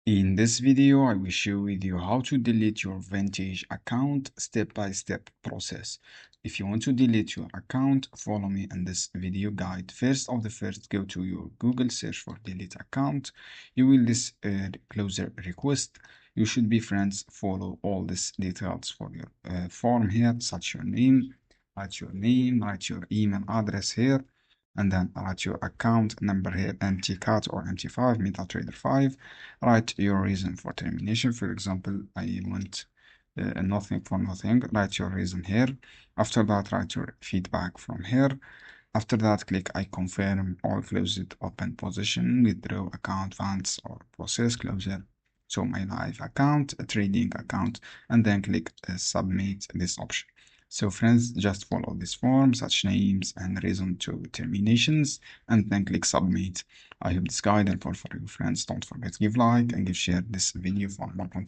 In this video, I will share with you how to delete your Vantage account step-by-step process. If you want to delete your account, follow me in this video guide. First, go to your Google, search for delete account. You will this closer request. You should be friends, follow all these details for your form here, such your name, write your email address here, and then write your account number here, MT-CAT or MT5, MetaTrader 5. Write your reason for termination. For example, I want nothing for nothing. Write your reason here. After that, write your feedback from here. After that, click I confirm or close it, open position, withdraw account, funds or process closer. So my live account, a trading account, and then click submit this option. So friends, just follow this form, such names and reason to terminations, and then click submit. I hope this guide helpful for you friends. Don't forget to give like and give share this video for more content.